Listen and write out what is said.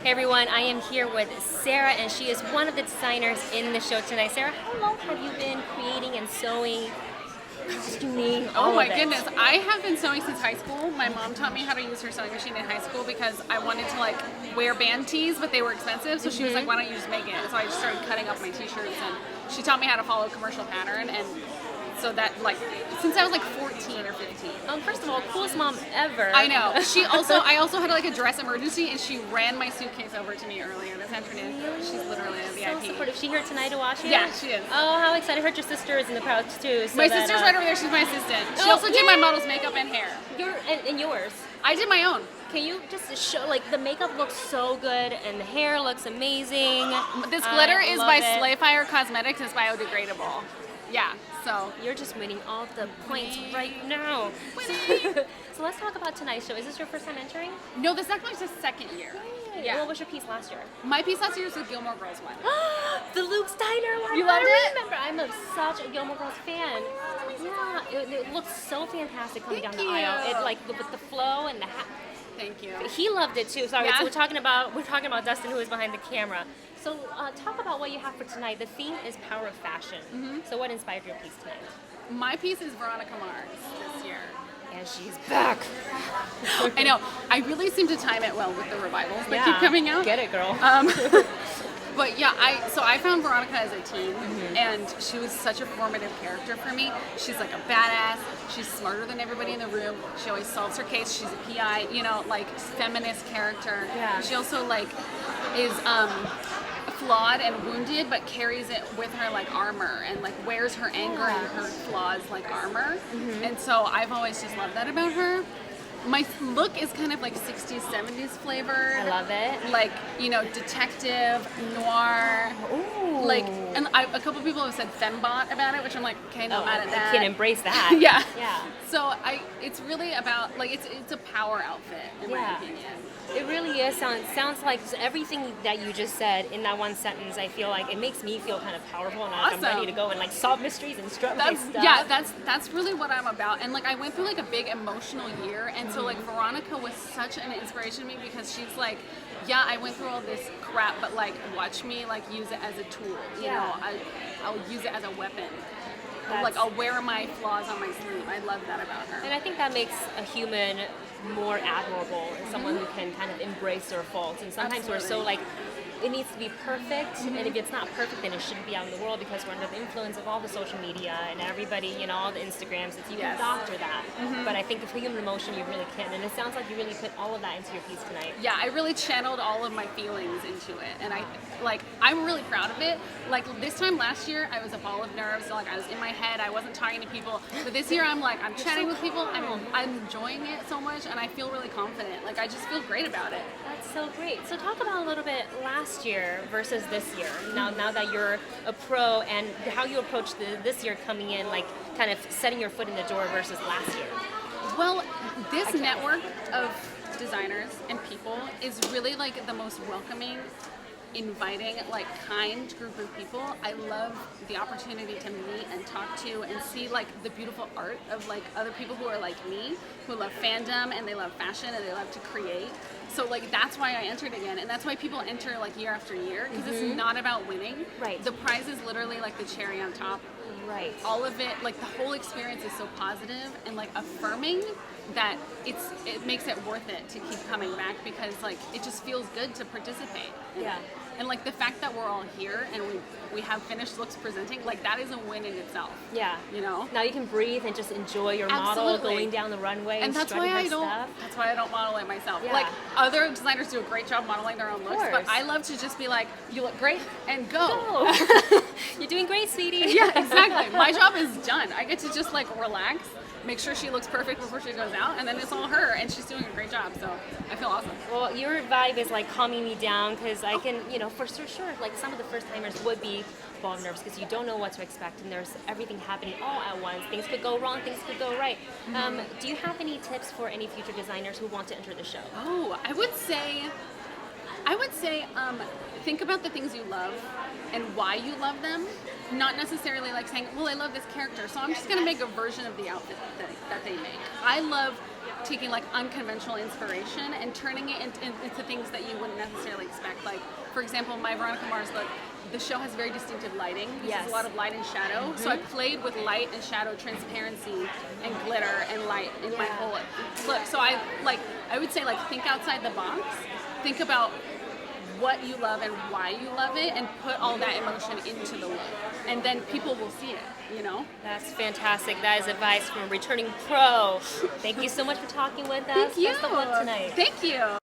Hey everyone, I am here with Sarah, and she is one of the designers in the show tonight. Sarah, how long have you been creating and sewing, costuming, all Oh my of it? goodness, I have been sewing since high school. My mom taught me how to use her sewing machine in high school because I wanted to like wear band tees, but they were expensive. So she was like, why don't you just make it? So I just started cutting up my t-shirts, and she taught me how to follow commercial pattern. And so that like, since I was like 14 or 15. First of all, coolest mom ever. I know. I also had like a dress emergency, and she ran my suitcase over to me earlier this afternoon. She's literally a So VIP. supportive. Is she here tonight to watch you? Yeah, she is. Oh, how excited. I heard your sister is in the crowd too. So My that, sister's right over there. She's my assistant. She Oh, also did my yay! model's makeup and hair. And yours. I did my own. Can you just show, like, the makeup looks so good and the hair looks amazing. This glitter is love by it. Slayfire Cosmetics. It's biodegradable. Yeah, so. You're just winning all the points right now. So let's talk about tonight's show. Is this your first time entering? No, this is actually just second year. Yeah. What was your piece last year? My piece last year was the Gilmore Girls one. The Luke Steiner one. You loved I it? remember. I'm such a Gilmore Girls fan. Yeah, it looks so fantastic coming Thank down the aisle. you. It like with the flow and the hat. Thank you. He loved it too. Sorry, Yeah? so we're talking about Dustin, who is behind the camera. So talk about what you have for tonight. The theme is power of fashion. So what inspired your piece tonight? My piece is Veronica Mars this year. And she's back. I know. I really seem to time it well with the revivals that Yeah. keep coming out. Get it, girl. But yeah, I found Veronica as a teen, and she was such a formative character for me. She's like a badass. She's smarter than everybody in the room. She always solves her case. She's a PI, like feminist character. Yeah. She also like is flawed and wounded, but carries it with her like armor, and like wears her anger and her flaws like armor. And so I've always just loved that about her. My look is kind of like 60s, 70s flavored. I love it. Like, detective, noir. Ooh. Like, and a couple people have said fembot about it, which I'm like, okay, not mad at that. I can embrace that. Yeah. Yeah. So it's really about, like, it's a power outfit, in my opinion. It really is. Sounds like everything that you just said in that one sentence. I feel like it makes me feel kind of powerful, and like I'm ready to go and like solve mysteries and strut my stuff. Yeah, that's really what I'm about. And like I went through like a big emotional year, and so like Veronica was such an inspiration to me because she's like, yeah, I went through all this crap, but like watch me like use it as a tool. I'll use it as a weapon. Like I'll wear my flaws on my sleeve. I love that about her. And I think that makes a human more admirable, and someone who can kind of embrace their faults. And sometimes we're so like, it needs to be perfect, and if it's not perfect, then it shouldn't be out in the world because we're under the influence of all the social media and everybody, all the Instagrams. You can doctor that, but I think for human emotion, you really can. And it sounds like you really put all of that into your piece tonight. Yeah, I really channeled all of my feelings into it, and I'm really proud of it. Like this time last year, I was a ball of nerves. So, like I was in my head, I wasn't talking to people. But this year, I'm chatting with people. I'm enjoying it so much, and I feel really confident. Like I just feel great about it. That's so great. So talk about a little bit last year versus this year. Now that you're a pro, and how you approach this year coming in, like kind of setting your foot in the door versus last year. Well, this network of designers and people is really like the most welcoming, inviting, like kind group of people. I love the opportunity to meet and talk to and see like the beautiful art of like other people who are like me, who love fandom and they love fashion and they love to create. So like that's why I entered again, and that's why people enter like year after year, because it's not about winning. Right. The prize is literally like the cherry on top. Right. All of it, like the whole experience is so positive and like affirming that it makes it worth it to keep coming back, because like it just feels good to participate. Yeah. And like the fact that we're all here and we have finished looks presenting, like that is a win in itself. Yeah. Now you can breathe and just enjoy your model Absolutely. going down the runway and that's strutting why her I don't. stuff. That's why I don't model it myself. Yeah. Like other designers do a great job modeling their own looks, but course. I love to just be like, you look great, and go. Oh. You're doing great, sweetie. Yeah, exactly. My job is done. I get to just like relax, make sure she looks perfect before she goes out, and then it's all her, and she's doing a great job. So I feel awesome. Well, your vibe is like calming me down, because I can, for sure, like some of the first timers would be ball of nerves because you don't know what to expect, and there's everything happening all at once. Things could go wrong, things could go right. Do you have any tips for any future designers who want to enter the show? Oh, I would say, think about the things you love and why you love them. Not necessarily like saying, well, I love this character, so I'm just going to make a version of the outfit that they make. I love taking like unconventional inspiration and turning it into things that you wouldn't necessarily expect. Like, for example, my Veronica Mars look, the show has very distinctive lighting. There's a lot of light and shadow. So I played with light and shadow, transparency and glitter and light in my whole look. So I would say like think outside the box. Think about what you love and why you love it, and put all that emotion into the look, and then people will see it, you know? That's fantastic. That is advice from a returning pro. Thank you so much for talking with us. Thank you. Best of luck tonight. Thank you.